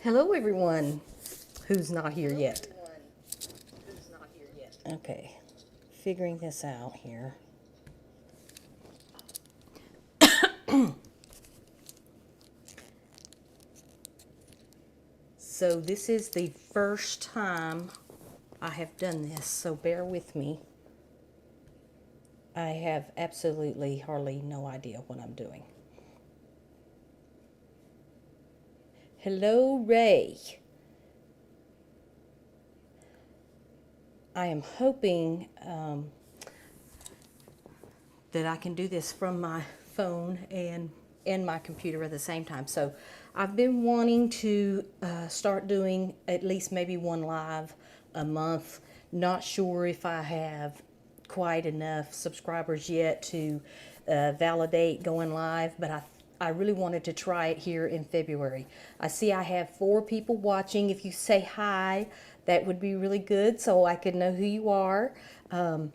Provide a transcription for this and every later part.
Hello, everyone who's not here yet. Okay, figuring this out here. So this is the first time I have done this, so bear with me. I have absolutely hardly no idea what I'm doing. Hello, Ray. I am hoping that I can do this from my phone and my computer at the same time. So I've been wanting to start doing at least maybe one live a month. Not sure if I have quite enough subscribers yet to validate going live, but I really wanted to try it here in February. I see I have 4 people watching. If you say hi, that would be really good so I could know who you are. And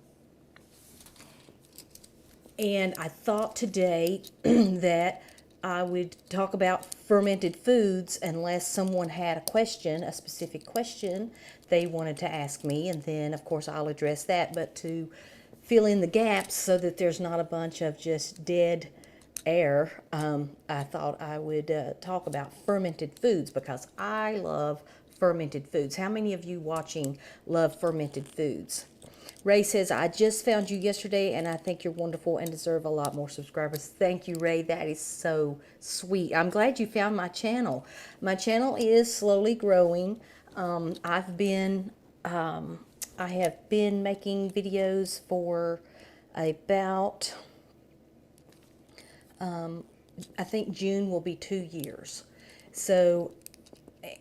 I thought today that I would talk about fermented foods unless someone had a question, a specific question they wanted to ask me. And then, of course, I'll address that. But to fill in the gaps so that there's not a bunch of just dead air, I thought I would talk about fermented foods because I love fermented foods. How many of you watching love fermented foods? Ray says, I just found you yesterday and I think you're wonderful and deserve a lot more subscribers. Thank you, Ray. That is so sweet. I'm glad you found my channel. My channel is slowly growing. I have been making videos for about, I think June will be 2 years. So,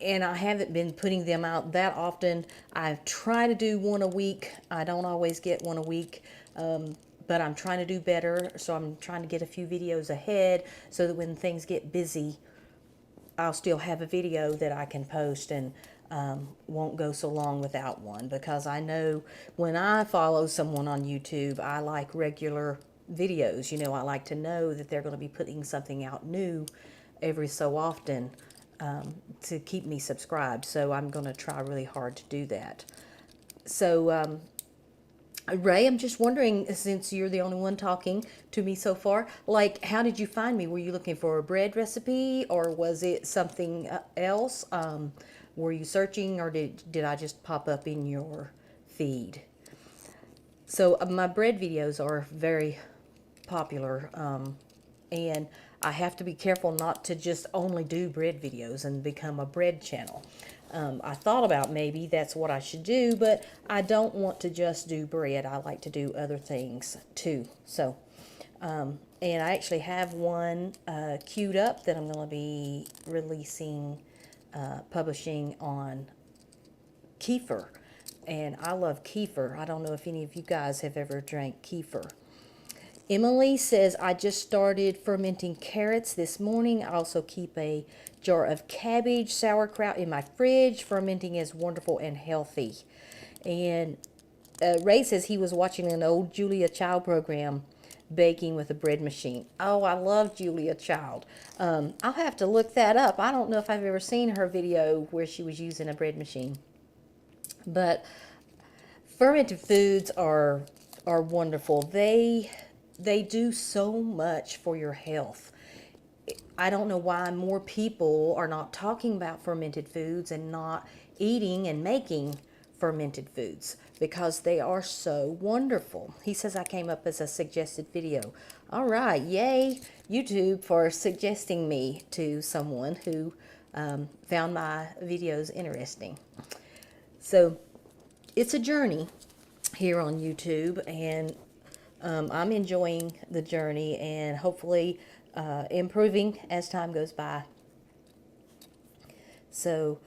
and I haven't been putting them out that often. I try to do one a week. I don't always get one a week, but I'm trying to do better. So I'm trying to get a few videos ahead so that when things get busy, I'll still have a video that I can post and won't go so long without one. Because I know when I follow someone on YouTube, I like regular videos. You know, I like to know that they're going to be putting something out new every so often. To keep me subscribed, so I'm going to try really hard to do that. So, Ray, I'm just wondering, since you're the only one talking to me so far, like, how did you find me? Were you looking for a bread recipe, or was it something else? Were you searching, or did I just pop up in your feed? So, my bread videos are very popular, and I have to be careful not to just only do bread videos and become a bread channel. I thought about maybe that's what I should do, but I don't want to just do bread. I like to do other things too. So, and I actually have one queued up that I'm going to be releasing, publishing on kefir. And I love kefir. I don't know if any of you guys have ever drank kefir. Emily says, I just started fermenting carrots this morning. I also keep a jar of cabbage, sauerkraut in my fridge. Fermenting is wonderful and healthy. And Ray says he was watching an old Julia Child program, baking with a bread machine. Oh, I love Julia Child. I'll have to look that up. I don't know if I've ever seen her video where she was using a bread machine. But fermented foods are wonderful. They do so much for your health. I don't know why more people are not talking about fermented foods and not eating and making fermented foods because they are so wonderful. He says I came up as a suggested video. All right, yay YouTube for suggesting me to someone who found my videos interesting. So it's a journey here on YouTube, and I'm enjoying the journey and hopefully improving as time goes by. So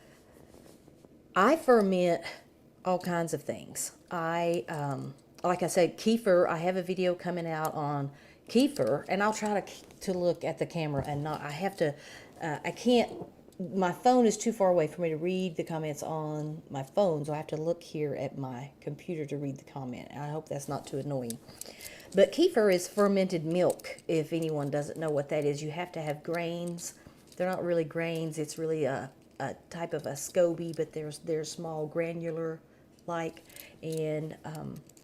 I ferment all kinds of things. Like I said, kefir, I have a video coming out on kefir, and I'll try to look at the camera and not, I have to, I can't, my phone is too far away for me to read the comments on my phone, so I have to look here at my computer to read the comment. I hope that's not too annoying. But kefir is fermented milk. If anyone doesn't know what that is, you have to have grains. They're not really grains. It's really a a type of a SCOBY, but they're small granular like, and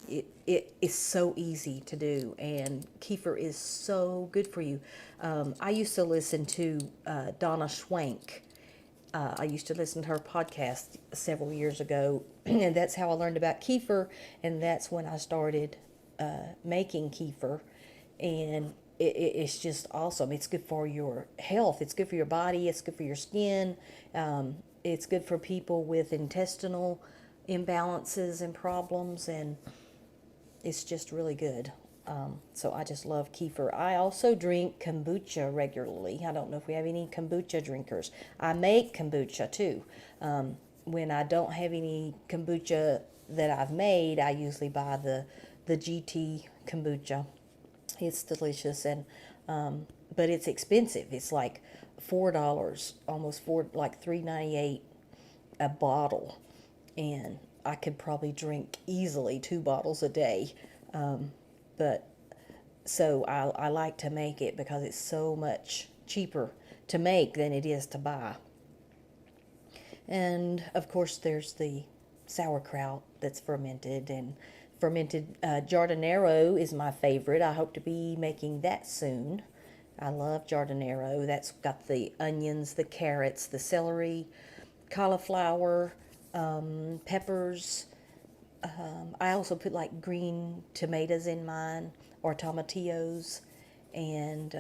it is so easy to do, and kefir is so good for you. I used to listen to Donna Schwank. I used to listen to her podcast several years ago, and that's how I learned about kefir, and that's when I started making kefir, and it's just awesome. It's good for your health. It's good for your body. It's good for your skin. It's good for people with intestinal imbalances and problems, and it's just really good. So I just love kefir. I also drink kombucha regularly. I don't know if we have any kombucha drinkers. I make kombucha too. When I don't have any kombucha that I've made, I usually buy the GT kombucha. It's delicious, and but it's expensive. It's like $4, almost four, like $3.98 a bottle, and I could probably drink easily 2 bottles a day. But so I like to make it because it's so much cheaper to make than it is to buy. And of course, there's the sauerkraut that's fermented, and fermented giardiniero is my favorite. I hope to be making that soon. I love giardiniero. That's got the onions, the carrots, the celery, cauliflower, peppers. I also put like green tomatoes in mine, or tomatillos, and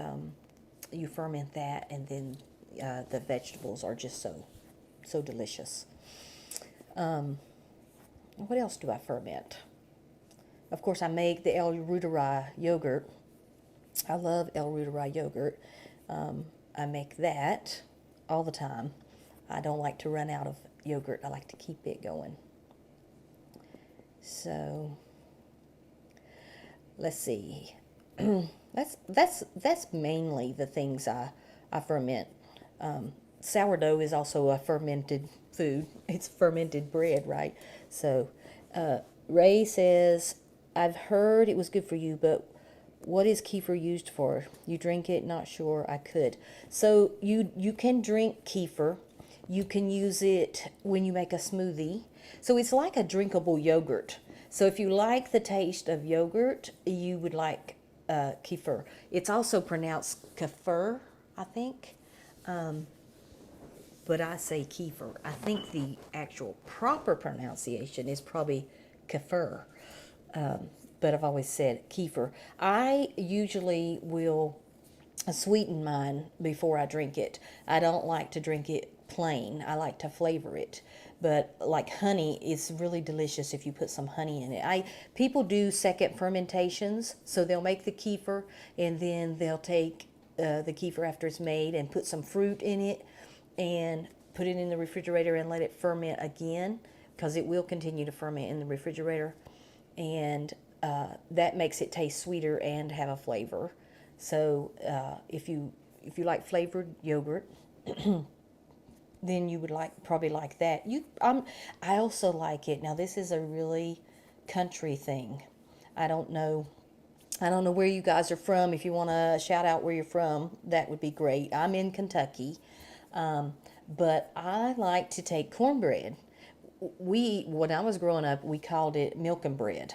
you ferment that, and then the vegetables are just so delicious. What else do I ferment? Of course, I make the El Ruderai yogurt. I love El Ruderai yogurt. I make that all the time. I don't like to run out of yogurt. I like to keep it going. So let's see. that's mainly the things I ferment. Sourdough is also a fermented food. It's fermented bread, right? So Ray says, I've heard it was good for you, but what is kefir used for? You drink it? Not sure. I could. So you can drink kefir. You can use it when you make a smoothie. So it's like a drinkable yogurt. So if you like the taste of yogurt, you would like kefir. It's also pronounced kefir, I think. But I say kefir. I think the actual proper pronunciation is probably kefir. But I've always said kefir. I usually will sweeten mine before I drink it. I don't like to drink it plain. I like to flavor it. But like honey, it's really delicious if you put some honey in it. People do second fermentations, so they'll make the kefir and then they'll take the kefir after it's made and put some fruit in it and put it in the refrigerator and let it ferment again, because it will continue to ferment in the refrigerator, and that makes it taste sweeter and have a flavor. So if you like flavored yogurt, then you would probably like that. I also like it. Now this is a really country thing. I don't know where you guys are from. If you want to shout out where you're from, that would be great. I'm in Kentucky, but I like to take cornbread. When I was growing up, we called it milk and bread.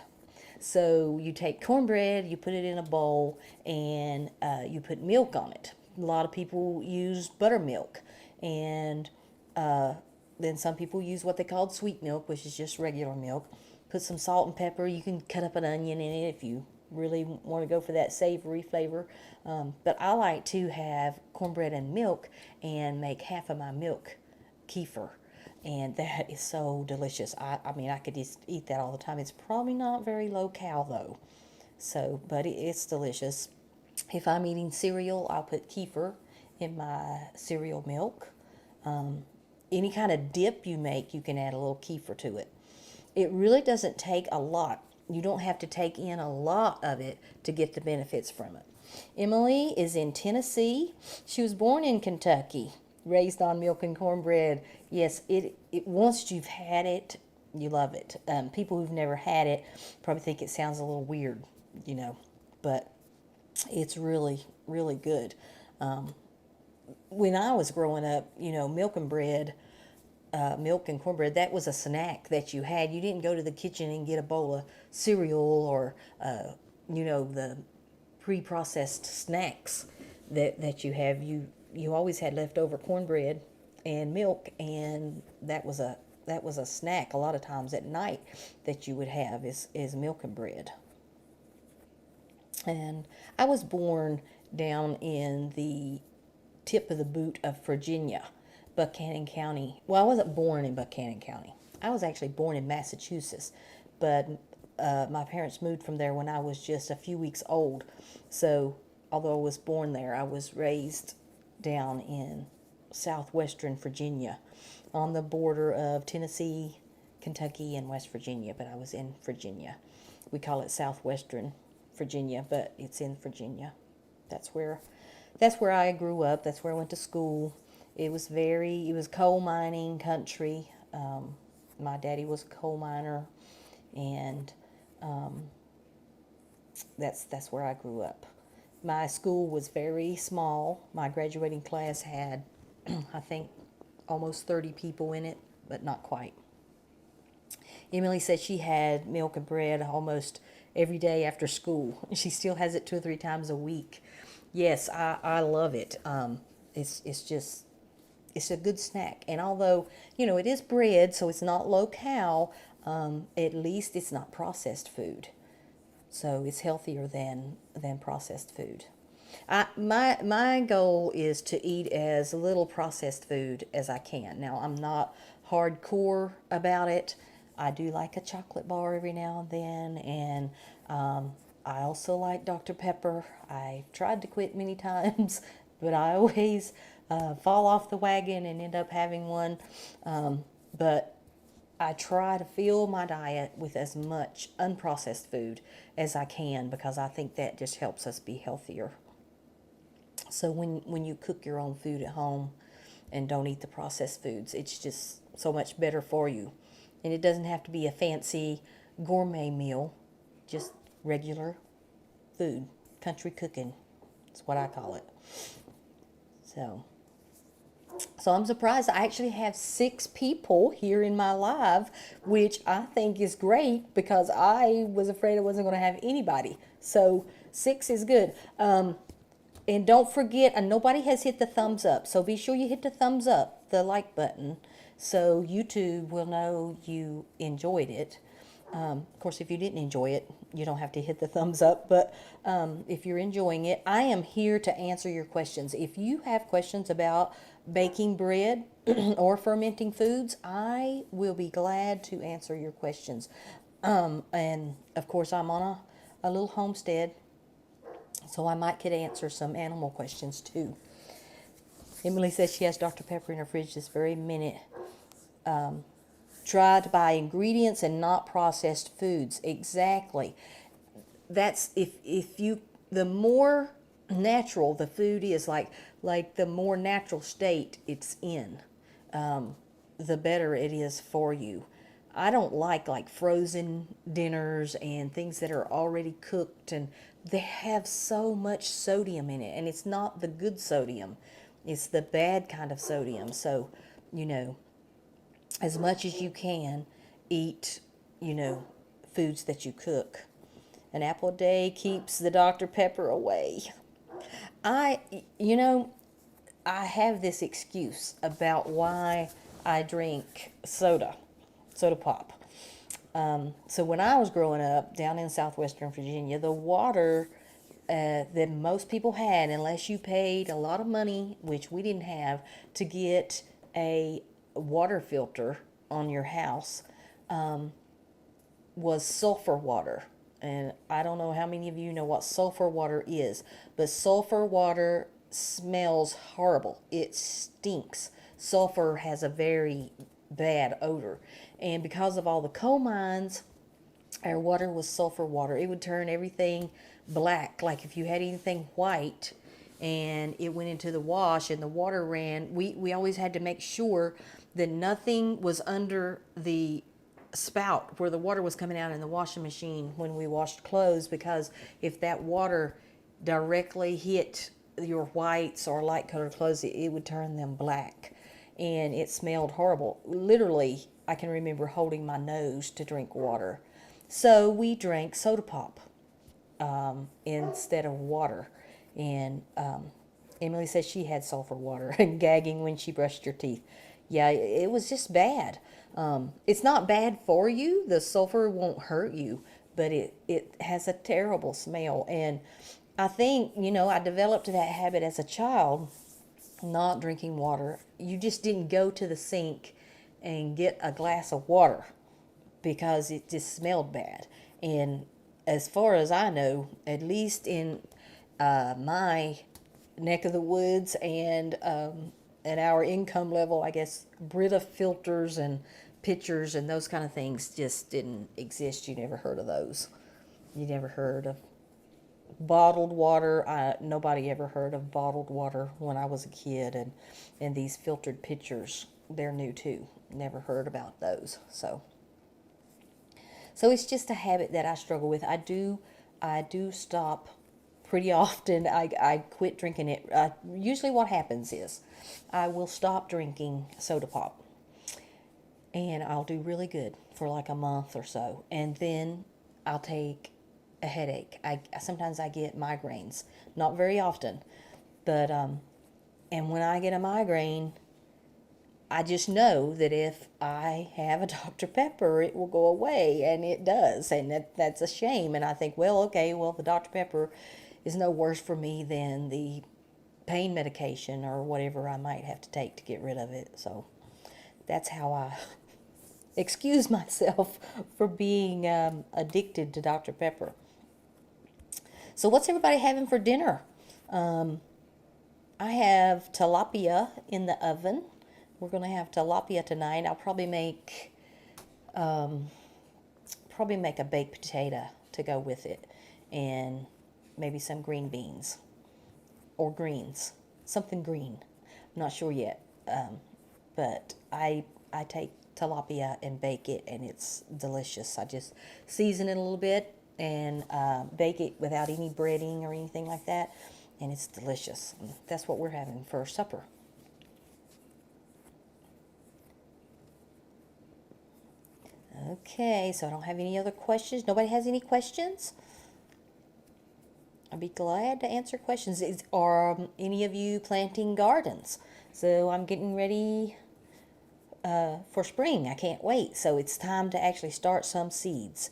So you take cornbread, you put it in a bowl, and you put milk on it. A lot of people use buttermilk, and then some people use what they called sweet milk, which is just regular milk. Put some salt and pepper. You can cut up an onion in it if you really want to go for that savory flavor. But I like to have cornbread and milk and make half of my milk kefir. And that is so delicious. I mean, I could just eat that all the time. It's probably not very low cal though. So, but it's delicious. If I'm eating cereal, I'll put kefir in my cereal milk. Any kind of dip you make, you can add a little kefir to it. It really doesn't take a lot. You don't have to take in a lot of it to get the benefits from it. Emily is in Tennessee. She was born in Kentucky, raised on milk and cornbread. Yes, it once you've had it, you love it. People who've never had it probably think it sounds a little weird, but it's really, really good. When I was growing up, milk and bread milk and cornbread, that was a snack that you had. You didn't go to the kitchen and get a bowl of cereal or, the pre-processed snacks that you have. You always had leftover cornbread and milk, and that was a snack a lot of times at night that you would have is milk and bread. And I was born down in the tip of the boot of Virginia, Buchanan County. Well, I wasn't born in Buchanan County. I was actually born in Massachusetts, but my parents moved from there when I was just a few weeks old. So, although I was born there, I was raised down in southwestern Virginia on the border of Tennessee, Kentucky, and West Virginia, but I was in Virginia. We call it southwestern Virginia, but it's in Virginia. That's where I grew up. That's where I went to school. It was coal mining country. My daddy was a coal miner, and that's where I grew up. My school was very small. My graduating class had, I think, almost 30 people in it, but not quite. Emily said she had milk and bread almost every day after school. She still has it 2 or 3 times a week. Yes, I love it. It's a good snack. And although, it is bread, so it's not low cal, at least it's not processed food. So it's healthier than processed food. My goal is to eat as little processed food as I can. Now, I'm not hardcore about it. I do like a chocolate bar every now and then, and I also like Dr. Pepper. I've tried to quit many times, but I always fall off the wagon and end up having one. But I try to fill my diet with as much unprocessed food as I can, because I think that just helps us be healthier. So when you cook your own food at home and don't eat the processed foods, it's just so much better for you. And it doesn't have to be a fancy gourmet meal, just regular food, country cooking. That's what I call it. So I'm surprised I actually have 6 people here in my live, which I think is great because I was afraid I wasn't going to have anybody. So 6 is good. And don't forget, nobody has hit the thumbs up. So be sure you hit the thumbs up, the like button, so YouTube will know you enjoyed it. Of course, if you didn't enjoy it, you don't have to hit the thumbs up. But if you're enjoying it, I am here to answer your questions. If you have questions about baking bread or fermenting foods, I will be glad to answer your questions. And of course, I'm on a little homestead, so I might could answer some animal questions too. Emily says she has Dr. Pepper in her fridge this very minute. Try to buy ingredients and not processed foods. Exactly. That's if you, the more natural the food is, like the more natural state it's in, the better it is for you. I don't like frozen dinners and things that are already cooked, and they have so much sodium in it, and it's not the good sodium. It's the bad kind of sodium. So, as much as you can, eat, foods that you cook. An apple a day keeps the Dr. Pepper away. I have this excuse about why I drink soda pop. So when I was growing up down in southwestern Virginia, the water that most people had, unless you paid a lot of money, which we didn't have, to get a water filter on your house, was sulfur water. And I don't know how many of you know what sulfur water is, but sulfur water smells horrible. It stinks. Sulfur has a very bad odor. And because of all the coal mines, our water was sulfur water. It would turn everything black. Like if you had anything white and it went into the wash and the water ran, we always had to make sure that nothing was under the spout where the water was coming out in the washing machine when we washed clothes, because if that water directly hit your whites or light colored clothes, it would turn them black. and it smelled horrible. Literally, I can remember holding my nose to drink water. So we drank soda pop instead of water. And Emily says she had sulfur water and gagging when she brushed her teeth. Yeah, it was just bad. It's not bad for you. The sulfur won't hurt you, but it has a terrible smell. And I think, I developed that habit as a child, not drinking water. You just didn't go to the sink and get a glass of water because it just smelled bad. And as far as I know, at least in my neck of the woods and at our income level, I guess Brita filters and pitchers and those kind of things just didn't exist. You never heard of those. You never heard of bottled water. Nobody ever heard of bottled water when I was a kid, and these filtered pitchers, they're new too. Never heard about those. So it's just a habit that I struggle with. I do stop pretty often. I quit drinking it. Usually what happens is I will stop drinking soda pop, and I'll do really good for like a month or so, and then I'll take a headache. Sometimes I get migraines, not very often, but and when I get a migraine, I just know that if I have a Dr. Pepper, it will go away, and it does, and that's a shame. And I think, well, okay, well, the Dr. Pepper is no worse for me than the pain medication or whatever I might have to take to get rid of it. So that's how I excuse myself for being addicted to Dr. Pepper. So what's everybody having for dinner? I have tilapia in the oven. We're going to have tilapia tonight. I'll probably make a baked potato to go with it, and maybe some green beans or greens, something green. I'm not sure yet, but I take tilapia and bake it, and it's delicious. I just season it a little bit and bake it without any breading or anything like that, and it's delicious. And that's what we're having for supper. Okay, so I don't have any other questions. Nobody has any questions? I'd be glad to answer questions. Are any of you planting gardens? So I'm getting ready for spring. I can't wait. So it's time to actually start some seeds.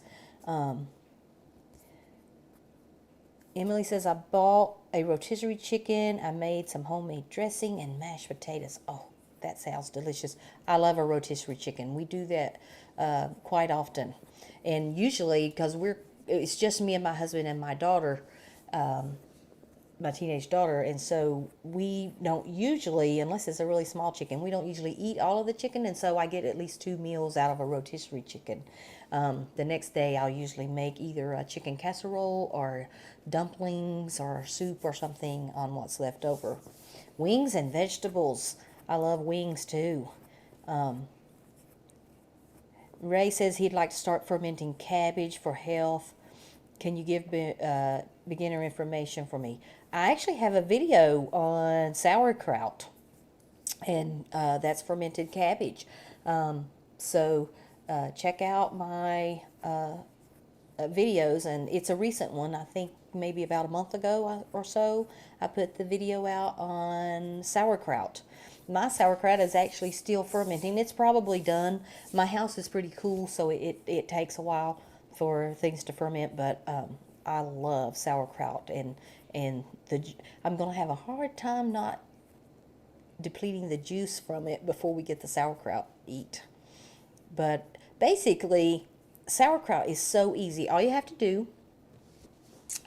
Emily says, I bought a rotisserie chicken. I made some homemade dressing and mashed potatoes. Oh, that sounds delicious. I love a rotisserie chicken. We do that quite often. And usually, because it's just me and my husband and my daughter, my teenage daughter, and so we don't usually, unless it's a really small chicken, we don't usually eat all of the chicken, and so I get at least 2 meals out of a rotisserie chicken. The next day I'll usually make either a chicken casserole or dumplings or soup or something on what's left over. Wings and vegetables. I love wings too. Ray says he'd like to start fermenting cabbage for health. Can you give beginner information for me? I actually have a video on sauerkraut, and that's fermented cabbage. So check out my videos, and it's a recent one. I think maybe about a month ago or so, I put the video out on sauerkraut. My sauerkraut is actually still fermenting. It's probably done. My house is pretty cool, so it takes a while for things to ferment, but I love sauerkraut, and I'm going to have a hard time not depleting the juice from it before we get the sauerkraut eat. But basically, sauerkraut is so easy. All you have to do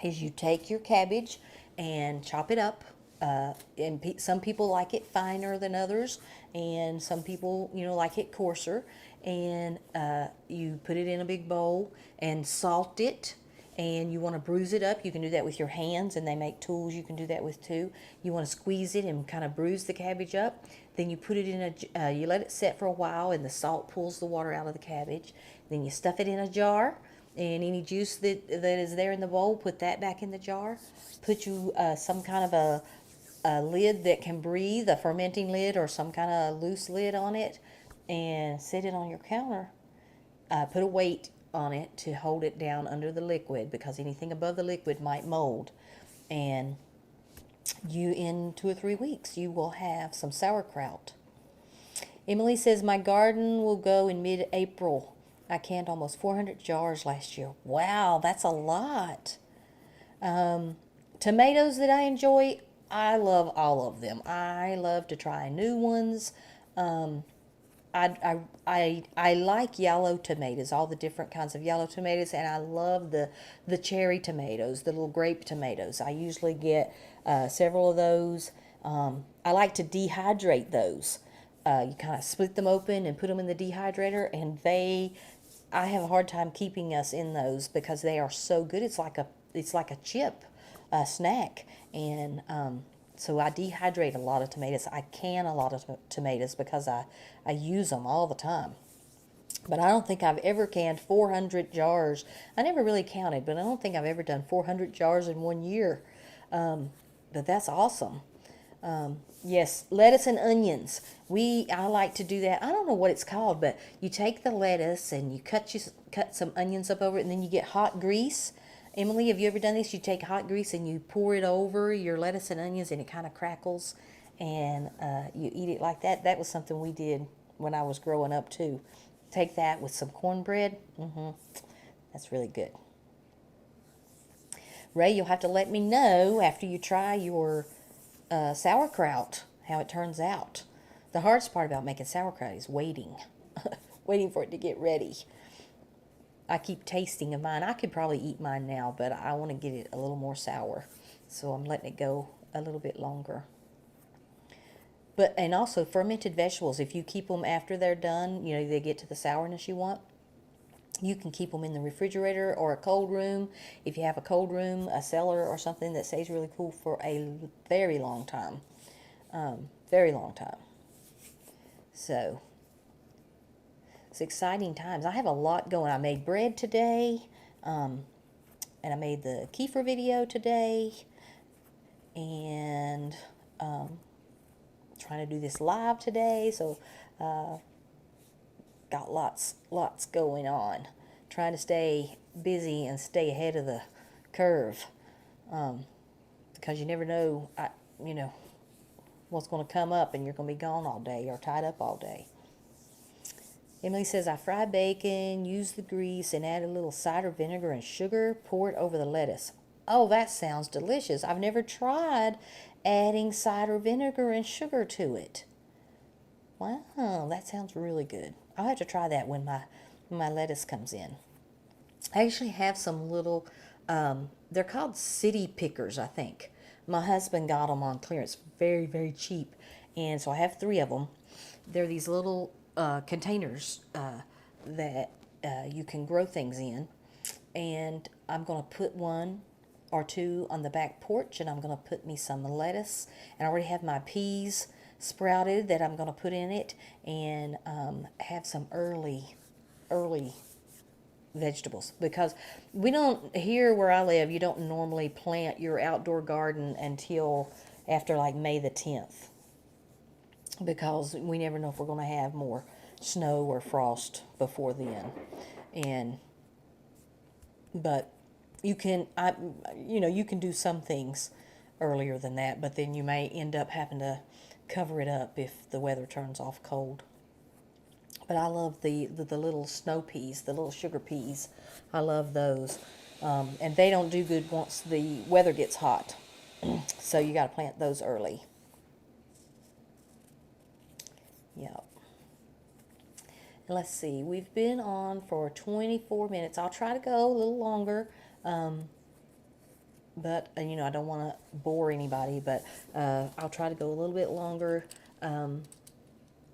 is you take your cabbage and chop it up. And some people like it finer than others, and some people, like it coarser. And you put it in a big bowl and salt it. And you want to bruise it up. You can do that with your hands, and they make tools you can do that with too. You want to squeeze it and kind of bruise the cabbage up. Then you put it in you let it set for a while, and the salt pulls the water out of the cabbage. Then you stuff it in a jar, and any juice that is there in the bowl, put that back in the jar. Put you some kind of a a lid that can breathe, a fermenting lid or some kind of loose lid on it, and set it on your counter. Put a weight on it to hold it down under the liquid, because anything above the liquid might mold. And in 2 or 3 weeks, you will have some sauerkraut. Emily says, my garden will go in mid-April. I canned almost 400 jars last year. Wow, that's a lot. Tomatoes that I enjoy, I love all of them. I love to try new ones. I like yellow tomatoes, all the different kinds of yellow tomatoes, and I love the cherry tomatoes, the little grape tomatoes. I usually get several of those. I like to dehydrate those. You kind of split them open and put them in the dehydrator, and I have a hard time keeping us in those because they are so good. It's like a chip, a snack, and so I dehydrate a lot of tomatoes. I can a lot of tomatoes because I use them all the time. But I don't think I've ever canned 400 jars. I never really counted, but I don't think I've ever done 400 jars in 1 year. But that's awesome. Yes, lettuce and onions. I like to do that. I don't know what it's called, but you take the lettuce and you cut some onions up over it, and then you get hot grease. Emily, have you ever done this? You take hot grease and you pour it over your lettuce and onions, and it kind of crackles, and you eat it like that. That was something we did when I was growing up too. Take that with some cornbread. That's really good. Ray, you'll have to let me know after you try your sauerkraut how it turns out. The hardest part about making sauerkraut is waiting. Waiting for it to get ready. I keep tasting of mine. I could probably eat mine now, but I want to get it a little more sour. So I'm letting it go a little bit longer. And also fermented vegetables, if you keep them after they're done, they get to the sourness you want, you can keep them in the refrigerator or a cold room. If you have a cold room, a cellar or something, that stays really cool for a very long time. Very long time. So it's exciting times. I have a lot going. I made bread today, and I made the kefir video today, and trying to do this live today. So got lots going on. Trying to stay busy and stay ahead of the curve, because you never know, what's going to come up, and you're going to be gone all day or tied up all day. Emily says, I fry bacon, use the grease, and add a little cider vinegar and sugar, pour it over the lettuce. Oh, that sounds delicious. I've never tried adding cider vinegar and sugar to it. Wow, that sounds really good. I'll have to try that when my lettuce comes in. I actually have some little, they're called city pickers, I think. My husband got them on clearance, very, very cheap. And so I have 3 of them. They're these little containers that you can grow things in. And I'm going to put 1 or 2 on the back porch, and I'm going to put me some lettuce. And I already have my peas sprouted that I'm going to put in it, and have some early vegetables, because we don't, here where I live, you don't normally plant your outdoor garden until after like May the 10th, because we never know if we're going to have more snow or frost before then. But you can, you can do some things earlier than that, but then you may end up having to cover it up if the weather turns off cold. But I love the little snow peas, the little sugar peas. I love those. And they don't do good once the weather gets hot. So you got to plant those early. Yep. And let's see. We've been on for 24 minutes. I'll try to go a little longer. But, I don't want to bore anybody. But I'll try to go a little bit longer.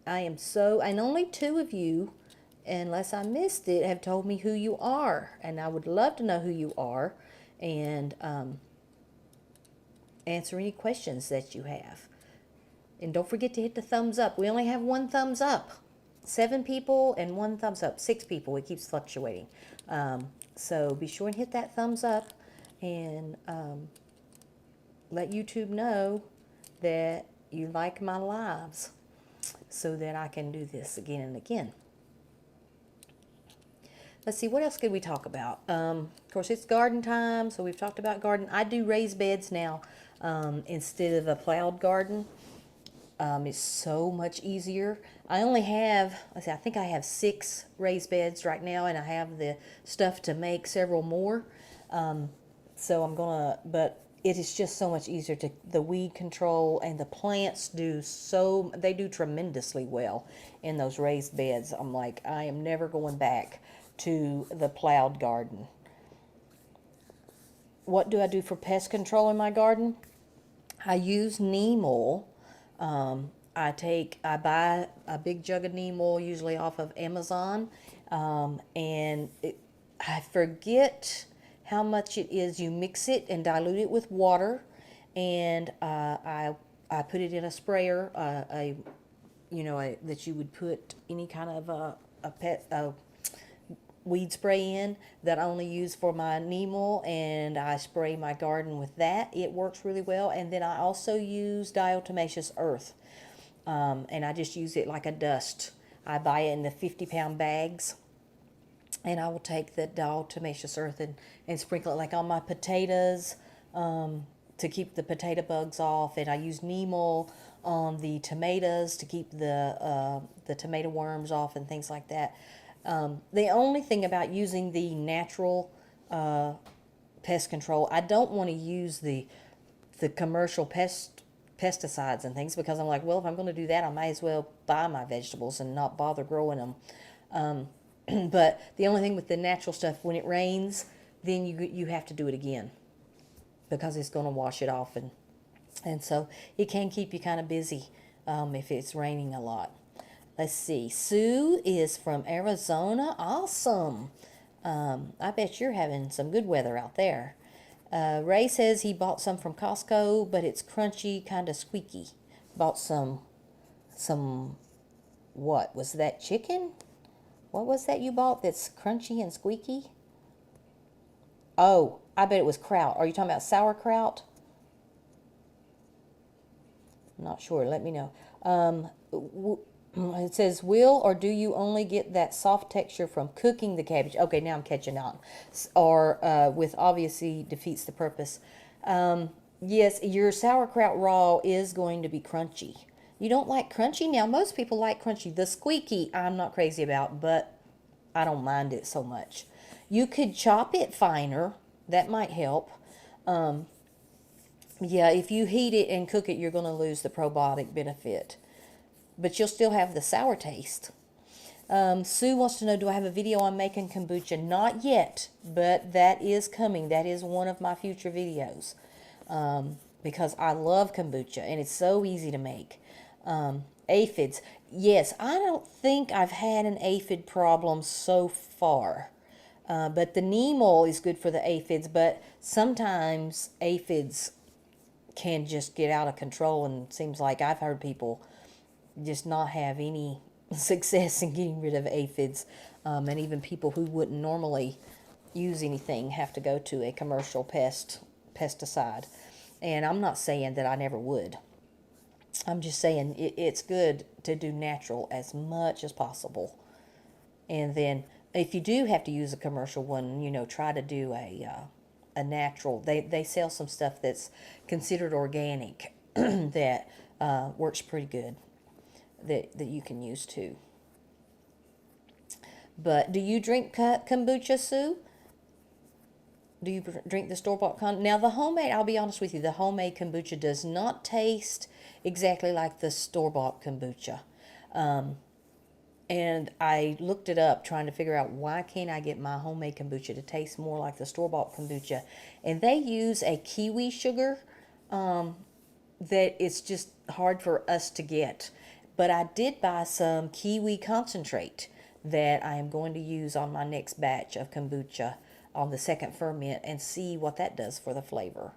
And only 2 of you, unless I missed it, have told me who you are. And I would love to know who you are, and answer any questions that you have. And don't forget to hit the thumbs up. We only have 1 thumbs up. 7 people and 1 thumbs up. 6 people. It keeps fluctuating. So be sure and hit that thumbs up, and let YouTube know that you like my lives so that I can do this again and again. Let's see, what else could we talk about? Of course, it's garden time, so we've talked about garden. I do raised beds now instead of a plowed garden. It's so much easier. I only have, let's see, I think I have 6 raised beds right now, and I have the stuff to make several more. So I'm gonna, but it is just so much easier to, the weed control, and the plants they do tremendously well in those raised beds. I'm like, I am never going back to the plowed garden. What do I do for pest control in my garden? I use neem oil. I buy a big jug of neem oil, usually off of Amazon, I forget how much it is. You mix it and dilute it with water, and I put it in a sprayer, that you would put any kind of a weed spray in, that I only use for my neem oil, and I spray my garden with that. It works really well. And then I also use diatomaceous earth, and I just use it like a dust. I buy it in the 50-pound bags, and I will take the diatomaceous earth and sprinkle it like on my potatoes, to keep the potato bugs off. And I use neem oil on the tomatoes to keep the tomato worms off and things like that. The only thing about using the natural pest control, I don't want to use the commercial pesticides and things, because I'm like, well, if I'm going to do that, I might as well buy my vegetables and not bother growing them. But the only thing with the natural stuff, when it rains, then you have to do it again, because it's going to wash it off, and so it can keep you kind of busy if it's raining a lot. Let's see. Sue is from Arizona. Awesome. I bet you're having some good weather out there. Ray says he bought some from Costco, but it's crunchy, kind of squeaky. Bought some, what was that, chicken? What was that you bought that's crunchy and squeaky? Oh, I bet it was kraut. Are you talking about sauerkraut? I'm not sure. Let me know. It says, will or do you only get that soft texture from cooking the cabbage? Okay, now I'm catching on. Or with obviously defeats the purpose. Yes, your sauerkraut raw is going to be crunchy. You don't like crunchy? Now, most people like crunchy. The squeaky, I'm not crazy about, but I don't mind it so much. You could chop it finer. That might help. Yeah, if you heat it and cook it, you're going to lose the probiotic benefit, but you'll still have the sour taste. Sue wants to know, do I have a video on making kombucha? Not yet, but that is coming. That is one of my future videos, because I love kombucha and it's so easy to make. Aphids. Yes, I don't think I've had an aphid problem so far. But the neem oil is good for the aphids, but sometimes aphids can just get out of control, and it seems like I've heard people just not have any success in getting rid of aphids, and even people who wouldn't normally use anything have to go to a commercial pesticide. And I'm not saying that I never would. I'm just saying it's good to do natural as much as possible. And then if you do have to use a commercial one, try to do a natural. They sell some stuff that's considered organic that works pretty good, that you can use too. But do you drink kombucha, Sue? Do you drink the store-bought Now, the homemade, I'll be honest with you, the homemade kombucha does not taste exactly like the store-bought kombucha. And I looked it up trying to figure out, why can't I get my homemade kombucha to taste more like the store-bought kombucha. And they use a kiwi sugar that it's just hard for us to get. But I did buy some kiwi concentrate that I am going to use on my next batch of kombucha on the second ferment, and see what that does for the flavor.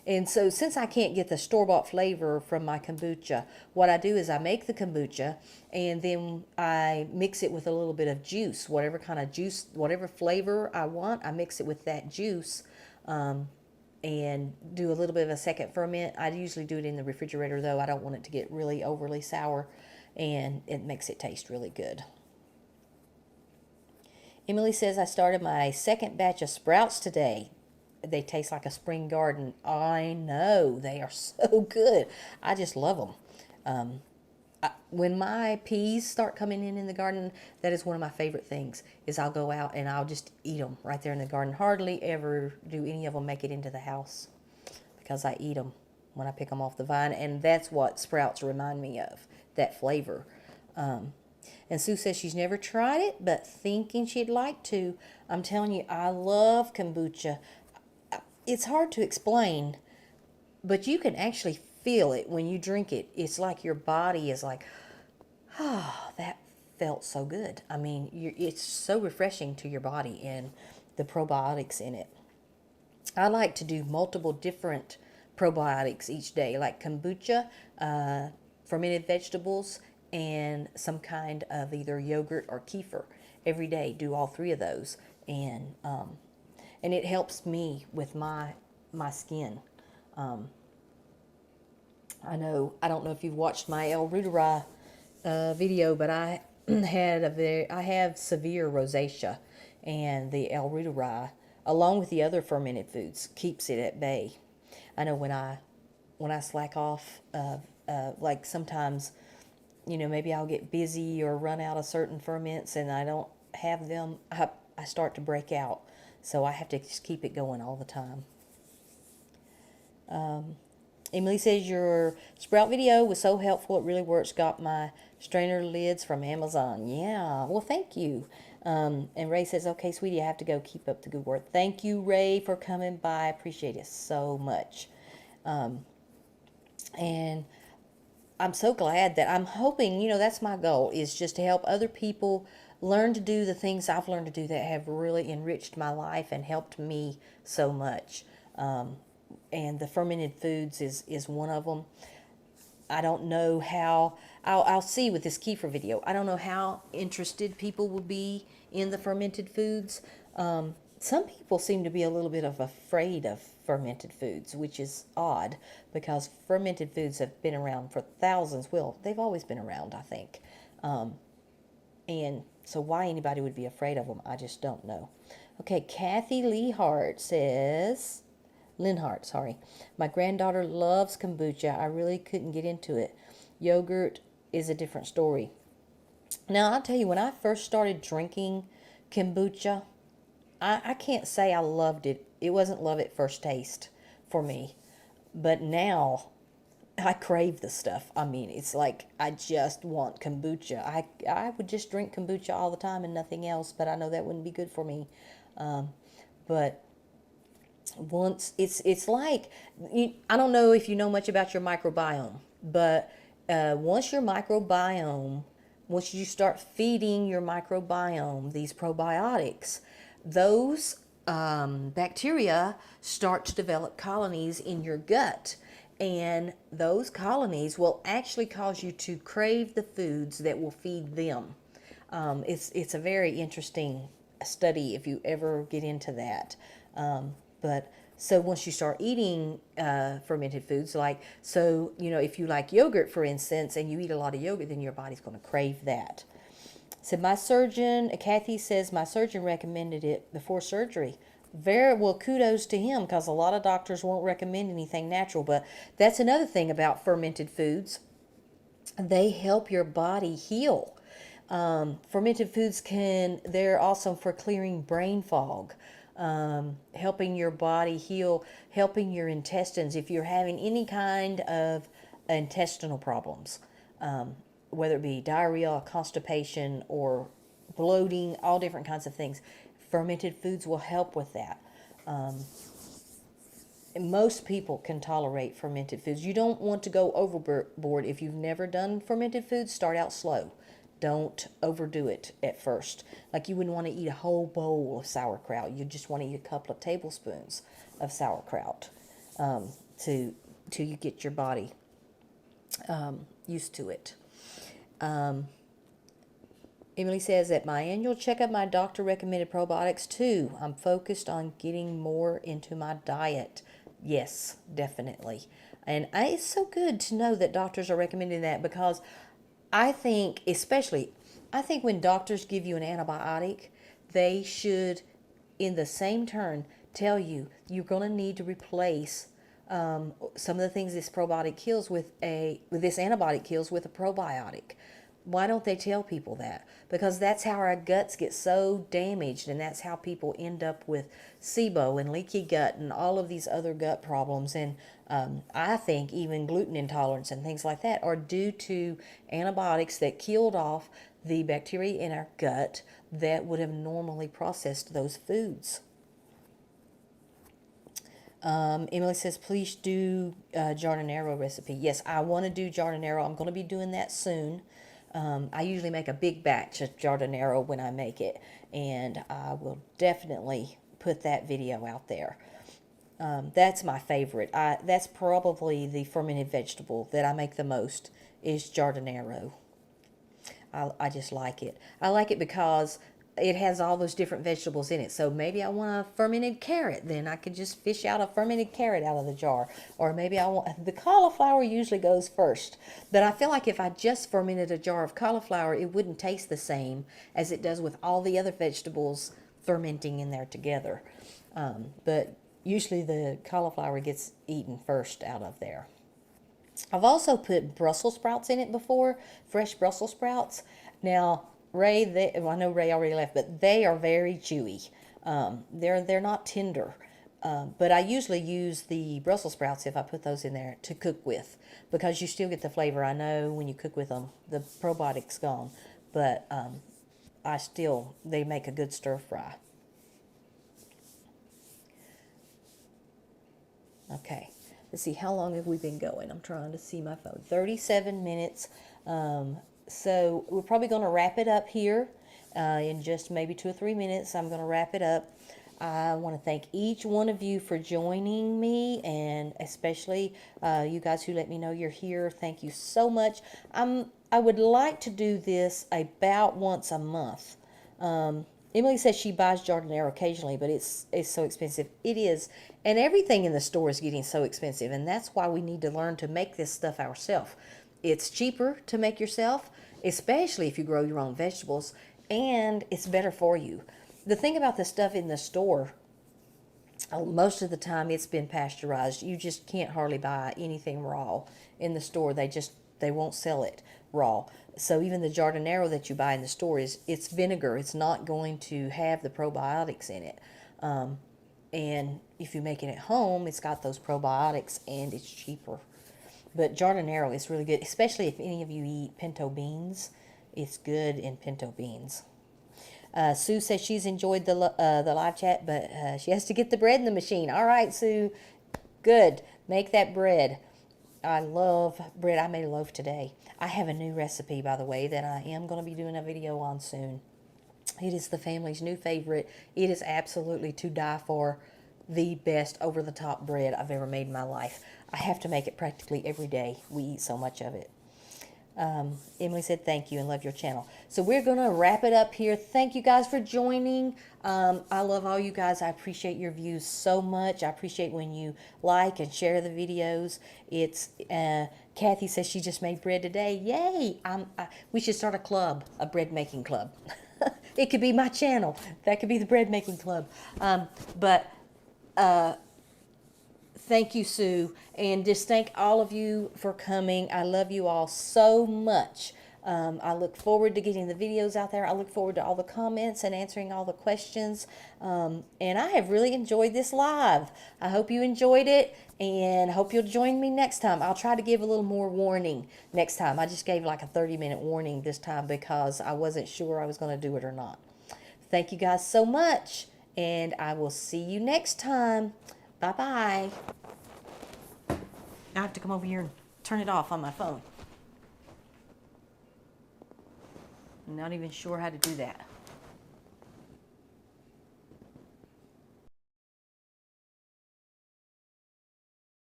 And so since I can't get the store-bought flavor from my kombucha, what I do is I make the kombucha, and then I mix it with a little bit of juice, whatever kind of juice, whatever flavor I want, I mix it with that juice. And and do a little bit of a second ferment. I usually do it in the refrigerator, though. I don't want it to get really overly sour, and it makes it taste really good. Emily says, I started my second batch of sprouts today. They taste like a spring garden. I know. They are so good. I just love them. When my peas start coming in the garden, that is one of my favorite things, is I'll go out and I'll just eat them right there in the garden. Hardly ever do any of them make it into the house because I eat them when I pick them off the vine, and that's what sprouts remind me of, that flavor. And Sue says she's never tried it, but thinking she'd like to. I'm telling you, I love kombucha. It's hard to explain, but you can actually feel it when you drink it. It's like your body is like, oh, that felt so good. I mean, it's so refreshing to your body, and the probiotics in it. I like to do multiple different probiotics each day, like kombucha, fermented vegetables, and some kind of either yogurt or kefir every day. Do all three of those, and it helps me with my skin. I don't know if you've watched my El Rudera video, but I have severe rosacea, and the El Rudera, along with the other fermented foods, keeps it at bay. I know when I slack off, like sometimes, maybe I'll get busy or run out of certain ferments, and I don't have them. I start to break out, so I have to just keep it going all the time. Emily says your sprout video was so helpful. It really works. Got my strainer lids from Amazon. Yeah, well, thank you. And Ray says, okay, sweetie, I have to go. Keep up the good work. Thank you, Ray, for coming by. I appreciate it so much. And I'm so glad that I'm hoping, that's my goal, is just to help other people learn to do the things I've learned to do that have really enriched my life and helped me so much. And the fermented foods is one of them. I don't know how, I'll see with this kefir video. I don't know how interested people will be in the fermented foods. Some people seem to be a little bit afraid of fermented foods, which is odd because fermented foods have been around for thousands. Well, they've always been around, I think. And so why anybody would be afraid of them, I just don't know. Okay, Kathy Linhart says, my granddaughter loves kombucha. I really couldn't get into it. Yogurt is a different story. Now, I'll tell you, when I first started drinking kombucha, I can't say I loved it. It wasn't love at first taste for me. But now, I crave the stuff. I mean, it's like I just want kombucha. I would just drink kombucha all the time and nothing else, but I know that wouldn't be good for me. But once it's like, I don't know if you know much about your microbiome, but once you start feeding your microbiome these probiotics, those bacteria start to develop colonies in your gut, and those colonies will actually cause you to crave the foods that will feed them. It's a very interesting study if you ever get into that. But so once you start eating fermented foods, if you like yogurt, for instance, and you eat a lot of yogurt, then your body's going to crave that. So Kathy says, my surgeon recommended it before surgery. Very well, kudos to him, because a lot of doctors won't recommend anything natural. But that's another thing about fermented foods. They help your body heal. Fermented foods they're awesome for clearing brain fog, helping your body heal, helping your intestines. If you're having any kind of intestinal problems, whether it be diarrhea, constipation, or bloating, all different kinds of things, fermented foods will help with that. Most people can tolerate fermented foods. You don't want to go overboard. If you've never done fermented foods, start out slow. Don't overdo it at first. Like, you wouldn't want to eat a whole bowl of sauerkraut. You just want to eat a couple of tablespoons of sauerkraut till you get your body used to it. Emily says, at my annual checkup, my doctor recommended probiotics too. I'm focused on getting more into my diet. Yes, definitely. And it's so good to know that doctors are recommending that, because I think, especially, I think when doctors give you an antibiotic, they should, in the same turn, tell you you're going to need to replace some of the things this probiotic kills with this antibiotic kills with a probiotic. Why don't they tell people that? Because that's how our guts get so damaged, and that's how people end up with SIBO and leaky gut and all of these other gut problems. And I think even gluten intolerance and things like that are due to antibiotics that killed off the bacteria in our gut that would have normally processed those foods. Emily says, please do giardiniera recipe. Yes, I want to do giardiniera. I'm going to be doing that soon. I usually make a big batch of giardiniera when I make it, and I will definitely put that video out there. That's my favorite. That's probably the fermented vegetable that I make the most, is giardiniera. I just like it. I like it because it has all those different vegetables in it. So maybe I want a fermented carrot, then I could just fish out a fermented carrot out of the jar. Or maybe I want, the cauliflower usually goes first. But I feel like if I just fermented a jar of cauliflower, it wouldn't taste the same as it does with all the other vegetables fermenting in there together. But usually the cauliflower gets eaten first out of there. I've also put Brussels sprouts in it before, fresh Brussels sprouts. Now, Ray, well, I know Ray already left, but they are very chewy. They're not tender. But I usually use the Brussels sprouts, if I put those in there, to cook with, because you still get the flavor. I know when you cook with them, the probiotic's gone, but they make a good stir fry. Okay. Let's see, how long have we been going? I'm trying to see my phone. 37 minutes. So we're probably going to wrap it up here in just maybe 2 or 3 minutes. I'm going to wrap it up. I want to thank each one of you for joining me, and especially you guys who let me know you're here. Thank you so much. I would like to do this about once a month. Emily says she buys giardiniera occasionally, but it's so expensive. It is, and everything in the store is getting so expensive, and that's why we need to learn to make this stuff ourselves. It's cheaper to make yourself, especially if you grow your own vegetables, and it's better for you. The thing about the stuff in the store, most of the time it's been pasteurized. You just can't hardly buy anything raw in the store. They won't sell it raw. So even the giardiniera that you buy in the store it's vinegar. It's not going to have the probiotics in it. And if you make it at home, it's got those probiotics and it's cheaper. But giardiniera is really good, especially if any of you eat pinto beans. It's good in pinto beans. Sue says she's enjoyed the live chat, but she has to get the bread in the machine. All right, Sue. Good. Make that bread. I love bread. I made a loaf today. I have a new recipe, by the way, that I am going to be doing a video on soon. It is the family's new favorite. It is absolutely to die for, the best over-the-top bread I've ever made in my life. I have to make it practically every day. We eat so much of it. Emily said thank you and love your channel. So we're going to wrap it up here. Thank you guys for joining. I love all you guys. I appreciate your views so much. I appreciate when you like and share the videos. It's Kathy says she just made bread today. Yay! We should start a club, a bread making club. It could be my channel. That could be the bread making club. Thank you, Sue, and just thank all of you for coming. I love you all so much. I look forward to getting the videos out there. I look forward to all the comments and answering all the questions. And I have really enjoyed this live. I hope you enjoyed it, and hope you'll join me next time. I'll try to give a little more warning next time. I just gave like a 30-minute warning this time because I wasn't sure I was going to do it or not. Thank you guys so much, and I will see you next time. Bye-bye. Now I have to come over here and turn it off on my phone. I'm not even sure how to do that.